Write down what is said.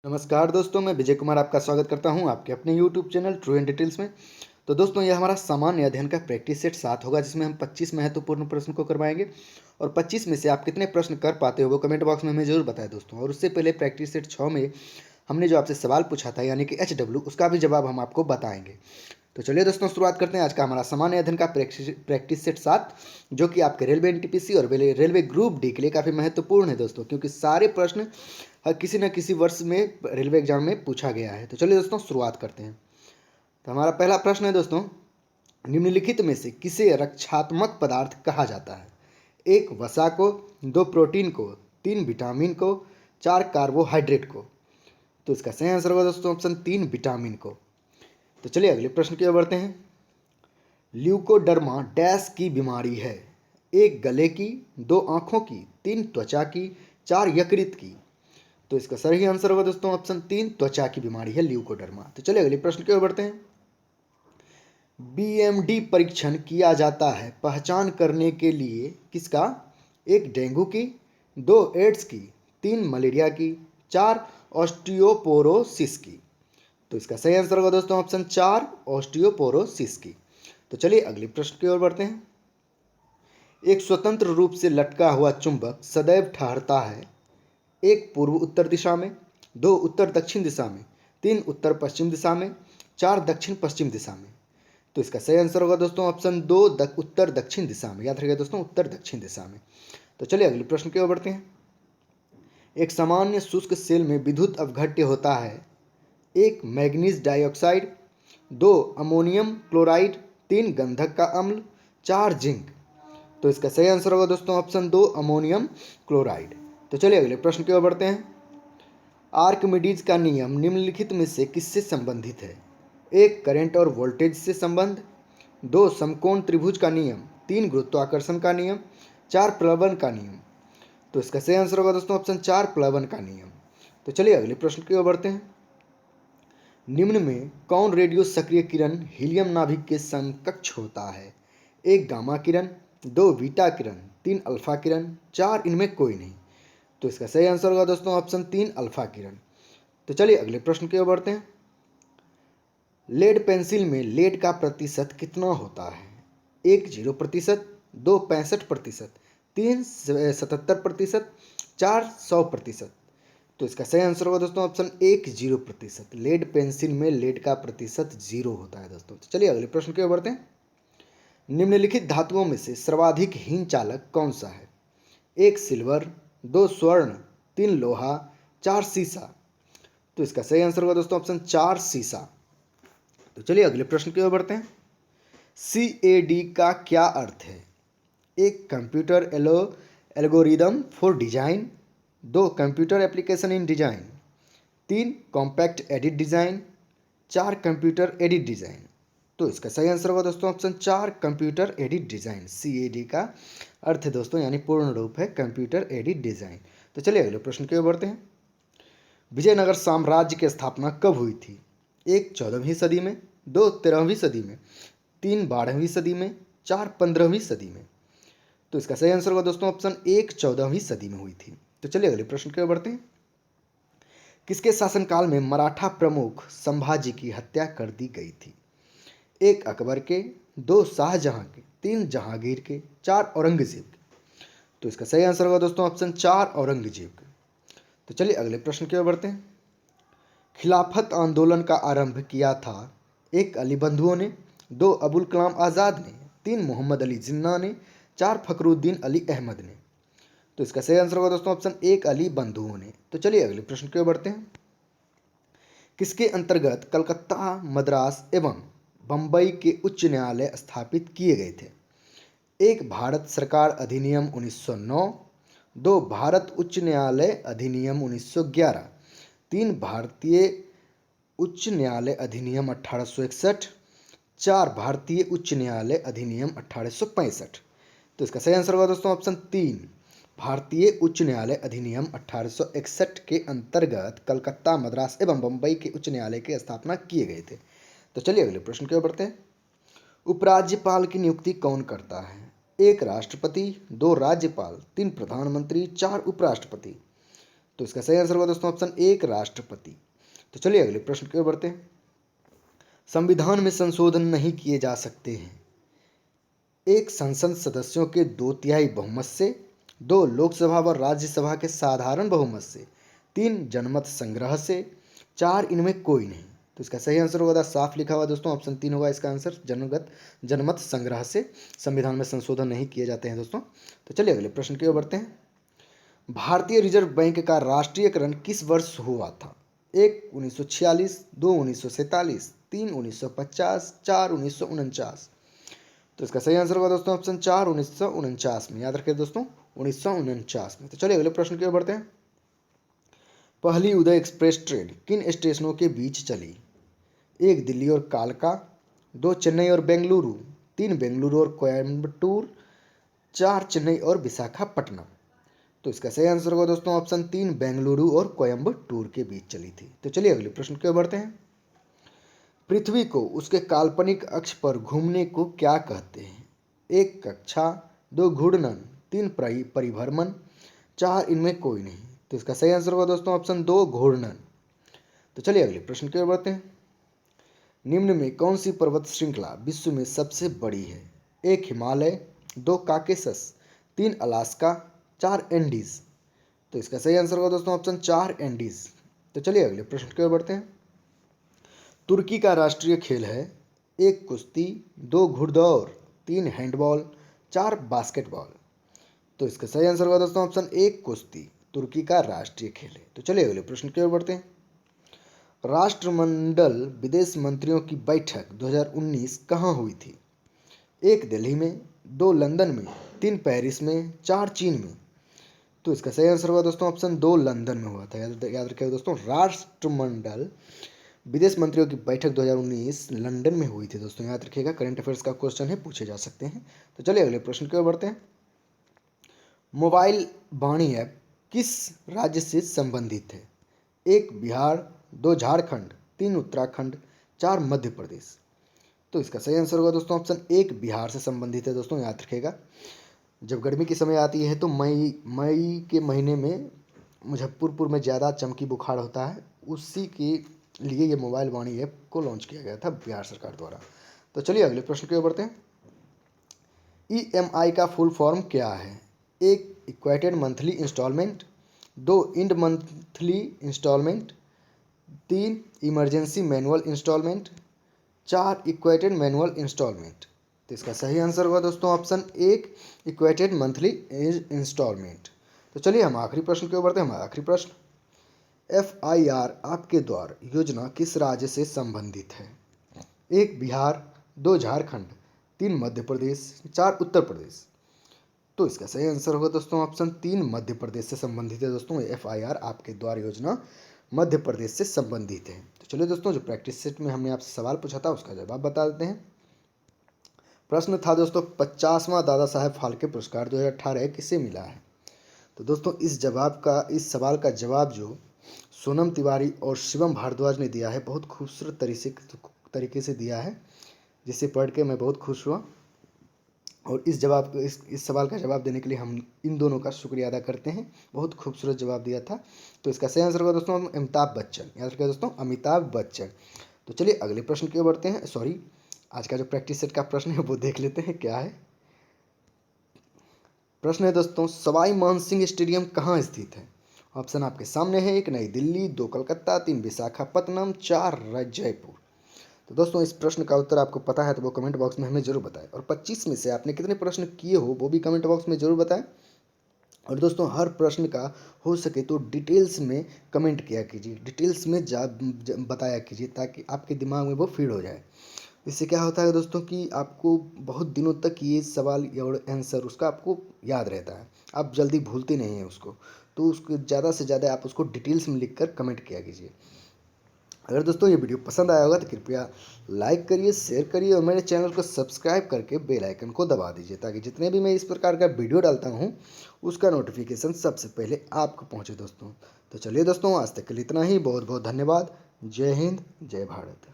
नमस्कार दोस्तों, मैं विजय कुमार आपका स्वागत करता हूं आपके अपने YouTube channel true and details में। तो दोस्तों, यह हमारा सामान्य अध्ययन का प्रैक्टिस सेट 7 होगा, जिसमें हम 25 महत्वपूर्ण प्रश्न को करवाएंगे। और 25 में से आप कितने प्रश्न कर पाते हो वो कमेंट बॉक्स में हमें जरूर बताएं दोस्तों। और उससे पहले प्रैक्टिस सेट 6 में हमने जो आपसे सवाल पूछा था, यानी कि HW, उसका भी जवाब हम आपको बताएंगे। तो चलिए दोस्तों, शुरुआत करते हैं आज का हमारा सामान्य अध्ययन का प्रैक्टिस सेट 7, जो कि आपके रेलवे NTPC और रेलवे ग्रुप डी के लिए काफ़ी महत्वपूर्ण है दोस्तों, क्योंकि सारे प्रश्न किसी न किसी वर्ष में रेलवे एग्जाम में पूछा गया है। तो चलिए दोस्तों, शुरुआत करते हैं। तो हमारा पहला प्रश्न है दोस्तों, निम्नलिखित में से किसे रक्षात्मक पदार्थ कहा जाता है? 1 वसा को, 2 प्रोटीन को, 3 विटामिन को, 4 कार्बोहाइड्रेट को। तो इसका सही आंसर होगा दोस्तों ऑप्शन 3 विटामिन को। तो चलिए अगले प्रश्न की ओर बढ़ते हैं। ल्यूकोडर्मा डैश की बीमारी है? 1 गले की, 2 आंखों की, 3 त्वचा की, 4 यकृत की। तो इसका सही आंसर होगा दोस्तों ऑप्शन 3 त्वचा की बीमारी है ल्यूकोडर्मा। तो चलिए अगले प्रश्न की ओर बढ़ते हैं। BMD परीक्षण किया जाता है पहचान करने के लिए किसका? 1 डेंगू की, 2 एड्स की, 3 मलेरिया की, 4 ऑस्टियोपोरोसिस की। तो इसका सही आंसर होगा दोस्तों ऑप्शन 4 ऑस्टियोपोरोसिस की। तो चलिए अगले प्रश्न की ओर बढ़ते हैं। एक स्वतंत्र रूप से लटका हुआ चुंबक सदैव ठहरता है? 1 पूर्व उत्तर दिशा में, 2 उत्तर दक्षिण दिशा में, 3 उत्तर पश्चिम दिशा में, 4 दक्षिण पश्चिम दिशा में। तो इसका सही आंसर होगा दोस्तों ऑप्शन 2 उत्तर दक्षिण दिशा में। याद रखिएगा दोस्तों, उत्तर दक्षिण दिशा में। तो चलिए अगले प्रश्न की ओर बढ़ते हैं। एक सामान्य शुष्क सेल में विद्युत अपघट्य होता है? 1 मैग्नीज डाइऑक्साइड, 2 अमोनियम क्लोराइड, 3 गंधक का अम्ल, 4 जिंक। तो इसका सही आंसर होगा दोस्तों ऑप्शन 2 अमोनियम क्लोराइड। तो चलिए अगले प्रश्न की ओर बढ़ते हैं। आर्किमिडीज का नियम निम्नलिखित में से किससे संबंधित है? 1 करंट और वोल्टेज से संबंध, 2 समकोण त्रिभुज का नियम, 3 गुरुत्वाकर्षण का नियम, 4 प्लवन का नियम। तो इसका सही आंसर होगा दोस्तों ऑप्शन 4 प्लवन का नियम। तो चलिए अगले प्रश्न की ओर बढ़ते हैं। निम्न में कौन रेडियो सक्रिय किरण हीलियम नाभिक के समकक्ष होता है? 1 गामा किरण, 2 बीटा किरण, 3 अल्फा किरण, 4 इनमें कोई नहीं। तो इसका सही आंसर होगा दोस्तों ऑप्शन 3 अल्फा किरण। तो चलिए अगले प्रश्न की ओर बढ़ते हैं। लेड पेंसिल में लेड का प्रतिशत कितना होता है? 1 0%, 2 65%, 3 77%, 4 100%। तो इसका सही आंसर होगा दोस्तों ऑप्शन 1 0%। लेड पेंसिल में लेड का प्रतिशत 0 होता है दोस्तों। तो चलिए अगले प्रश्न की ओर बढ़ते हैं। निम्नलिखित धातुओं में से सर्वाधिक हीन चालक कौन सा है? 1 सिल्वर, 2 स्वर्ण, 3 लोहा, 4 सीसा। तो इसका सही आंसर होगा दोस्तों ऑप्शन 4 सीसा। तो चलिए अगले प्रश्न की ओर बढ़ते हैं। CAD का क्या अर्थ है? 1 computer algorithm for design, 2 computer application in design, 3 compact edit design, 4 computer edit design. तो इसका सही आंसर होगा दोस्तों option 4 computer edit design. CAD का अर्थ है दोस्तों, यानी पूर्ण रूप है कंप्यूटर एडिट डिजाइन। तो चलिए अगले प्रश्न की ओर बढ़ते हैं। विजयनगर साम्राज्य की स्थापना कब हुई थी? 1 14वीं सदी में, 2 13वीं सदी में, 3 12वीं सदी में, 4 15वीं सदी में। तो इसका सही आंसर होगा दोस्तों ऑप्शन 1 14वीं सदी में हुई थी। तो चलिए अगले प्रश्न की ओर बढ़ते हैं। किसके शासनकाल में मराठा प्रमुख संभाजी की हत्या कर दी गई थी? 1 अकबर के, 2 शाहजहां के, 3 जहांगीर के, 4 औरंगजेब के। तो इसका सही आंसर होगा दोस्तों ऑप्शन 4 औरंगजेब के। तो चलिए अगले प्रश्न की ओर बढ़ते हैं। खिलाफत आंदोलन का आरंभ किया था? 1 अली बंधुओं ने, 2 अबुल कलाम आज़ाद ने, 3 मोहम्मद अली जिन्ना ने, 4 फखरुद्दीन अली अहमद ने। तो इसका सही आंसर होगा दोस्तों ऑप्शन 1 अली बंधुओं ने। तो चलिए अगले प्रश्न की ओर बढ़ते हैं। किसके अंतर्गत कलकत्ता, मद्रास एवं बम्बई के उच्च न्यायालय स्थापित किए गए थे? 1 भारत सरकार अधिनियम 1909, 2 भारत उच्च न्यायालय अधिनियम 1911, 3 भारतीय उच्च न्यायालय अधिनियम 1861, 4 भारतीय उच्च न्यायालय अधिनियम 1865। तो इसका सही आंसर होगा दोस्तों ऑप्शन 3 भारतीय उच्च न्यायालय अधिनियम 1861 के अंतर्गत कलकत्ता, मद्रास एवं बम्बई के उच्च न्यायालय की स्थापना किए गए थे। तो चलिए अगले प्रश्न की ओर बढ़ते हैं। उपराज्यपाल की नियुक्ति कौन करता है? 1 राष्ट्रपति, 2 राज्यपाल, 3 प्रधानमंत्री, 4 उपराष्ट्रपति। तो इसका सही आंसर होगा दोस्तों ऑप्शन 1 राष्ट्रपति। तो चलिए अगले प्रश्न की ओर बढ़ते हैं। संविधान में संशोधन नहीं किए जा सकते हैं। एक, संसद सदस्यों के 2/3 बहुमत से। 2, लोकसभा व राज्यसभा के साधारण बहुमत से। 3, जनमत संग्रह से। 4, इनमें कोई नहीं। तो इसका सही आंसर होगा, साफ लिखा हुआ दोस्तों, ऑप्शन 3 होगा इसका आंसर, जनमत संग्रह से संविधान में संशोधन नहीं किए जाते हैं दोस्तों। तो चलिए अगले प्रश्न की ओर बढ़ते हैं। भारतीय रिजर्व बैंक का राष्ट्रीयकरण किस वर्ष हुआ था? 1, 1946। 2, 1947। 3, 1950। 4, 1949। तो इसका सही आंसर होगा दोस्तों ऑप्शन 4, 1949 में। याद रखिए दोस्तों, 1949 में। तो चलिए अगले प्रश्न की ओर बढ़ते हैं। पहली उदय एक्सप्रेस ट्रेन किन स्टेशनों के बीच चली? 1, दिल्ली और कालका। 2, चेन्नई और बेंगलुरु। 3, बेंगलुरु और कोयम्बटूर। 4, चेन्नई और विशाखापट्टनम। तो इसका सही आंसर होगा दोस्तों ऑप्शन 3, बेंगलुरु और कोयम्बटूर के बीच चली थी। तो चलिए अगले प्रश्न की ओर बढ़ते हैं। पृथ्वी को उसके काल्पनिक अक्ष पर घूमने को क्या कहते हैं? 1, कक्षा। 2, घूर्णन। 3, परिभ्रमण। 4, इनमें कोई नहीं। तो इसका सही आंसर होगा दोस्तों ऑप्शन 2, घूर्णन। तो चलिए अगले प्रश्न की ओर बढ़ते हैं। निम्न में कौन सी पर्वत श्रृंखला विश्व में सबसे बड़ी है? 1, हिमालय। 2, काकेशस। 3, अलास्का। 4, एंडीज। तो इसका सही आंसर होगा दोस्तों ऑप्शन 4, एंडीज। तो चलिए अगले प्रश्न की ओर बढ़ते हैं। तुर्की का राष्ट्रीय खेल है? 1, कुश्ती। 2, घुड़दौड़। 3, हैंडबॉल। 4, बास्केटबॉल। तो इसका सही आंसर होगा दोस्तों ऑप्शन 1, कुश्ती तुर्की का राष्ट्रीय खेल है। तो चलिए अगले प्रश्न की ओर बढ़ते हैं। राष्ट्रमंडल विदेश मंत्रियों की बैठक 2019 कहाँ हुई थी? 1, दिल्ली में। 2, लंदन में। 3, पेरिस में। 4, चीन में। तो इसका सही आंसर होगा दोस्तों ऑप्शन 2, लंदन में हुआ था। याद रखिएगा दोस्तों, राष्ट्रमंडल विदेश मंत्रियों की बैठक 2019 लंदन में हुई थी दोस्तों। याद रखिएगा, करंट अफेयर्स का क्वेश्चन है, पूछे जा सकते हैं। तो चलिए अगले प्रश्न की ओर बढ़ते हैं। मोबाइल वाणी ऐप किस राज्य से संबंधित है? 1, बिहार। 2, झारखंड। 3, उत्तराखंड। 4, मध्य प्रदेश। तो इसका सही आंसर होगा दोस्तों ऑप्शन 1, बिहार से संबंधित है दोस्तों। याद रखिएगा, जब गर्मी की समय आती है तो मई के महीने में मुजफ्फरपुर में ज़्यादा चमकी बुखार होता है, उसी के लिए ये मोबाइल वाणी ऐप को लॉन्च किया गया था बिहार सरकार द्वारा। तो चलिए अगले प्रश्न की ओर बढ़ते हैं। EMI का फुल फॉर्म क्या है? 1, equated monthly installment. 2, end monthly installment. 3, emergency manual installment. 4, equated manual installment. तो इसका सही आंसर होगा दोस्तों ऑप्शन 1, इक्वेटेड मंथली इंस्टॉलमेंट। तो चलिए हम आखिरी प्रश्न की ओर बढ़ते हैं। हमारा आखिरी प्रश्न, FIR आपके द्वार योजना किस राज्य से संबंधित है? 1, बिहार। 2, झारखंड। 3, मध्य प्रदेश। 4, उत्तर प्रदेश। तो इसका सही आंसर होगा दोस्तों ऑप्शन 3, मध्य प्रदेश से संबंधित है दोस्तों। FIR आपके द्वार योजना मध्य प्रदेश से संबंधित है। तो चलिए दोस्तों, जो प्रैक्टिस सेट में हमने आपसे सवाल पूछा था उसका जवाब बता देते हैं। प्रश्न था दोस्तों, 50वां दादा साहेब फाल्के पुरस्कार 2018 किसे मिला है? तो दोस्तों इस सवाल का जवाब जो सोनम तिवारी और शिवम भारद्वाज ने दिया है, बहुत खूबसूरत तरीके से दिया है, जिसे पढ़ के मैं बहुत खुश हुआ। और इस सवाल का जवाब देने के लिए हम इन दोनों का शुक्रिया अदा करते हैं। बहुत खूबसूरत जवाब दिया था। तो इसका सही आंसर होगा दोस्तों अमिताभ बच्चन। याद रखिए दोस्तों, अमिताभ बच्चन। तो चलिए अगले प्रश्न की ओर बढ़ते हैं। सॉरी, आज का जो प्रैक्टिस सेट का प्रश्न है वो देख लेते हैं क्या है। प्रश्न है दोस्तों, सवाई मानसिंह स्टेडियम कहाँ स्थित है? ऑप्शन आपके सामने है। 1, नई दिल्ली। 2, कलकत्ता। 3, विशाखापट्टनम। 4, जयपुर। तो दोस्तों इस प्रश्न का उत्तर आपको पता है तो वो कमेंट बॉक्स में हमें जरूर बताएं। और 25 में से आपने कितने प्रश्न किए हो वो भी कमेंट बॉक्स में जरूर बताएं। और दोस्तों हर प्रश्न का हो सके तो डिटेल्स में कमेंट किया कीजिए, डिटेल्स में बताया कीजिए, ताकि आपके दिमाग में वो फीड हो जाए। इससे क्या होता है दोस्तों कि आपको बहुत दिनों तक ये सवाल और आंसर उसका आपको याद रहता है, आप जल्दी भूलते नहीं हैं उसको। तो उसको ज़्यादा से ज़्यादा आप उसको डिटेल्स में लिख कर कमेंट किया कीजिए। अगर दोस्तों ये वीडियो पसंद आया होगा तो कृपया लाइक करिए, शेयर करिए और मेरे चैनल को सब्सक्राइब करके बेल आइकन को दबा दीजिए, ताकि जितने भी मैं इस प्रकार का वीडियो डालता हूँ उसका नोटिफिकेशन सबसे पहले आपको पहुँचे दोस्तों। तो चलिए दोस्तों, आज तक के लिए इतना ही। बहुत बहुत धन्यवाद। जय हिंद, जय भारत।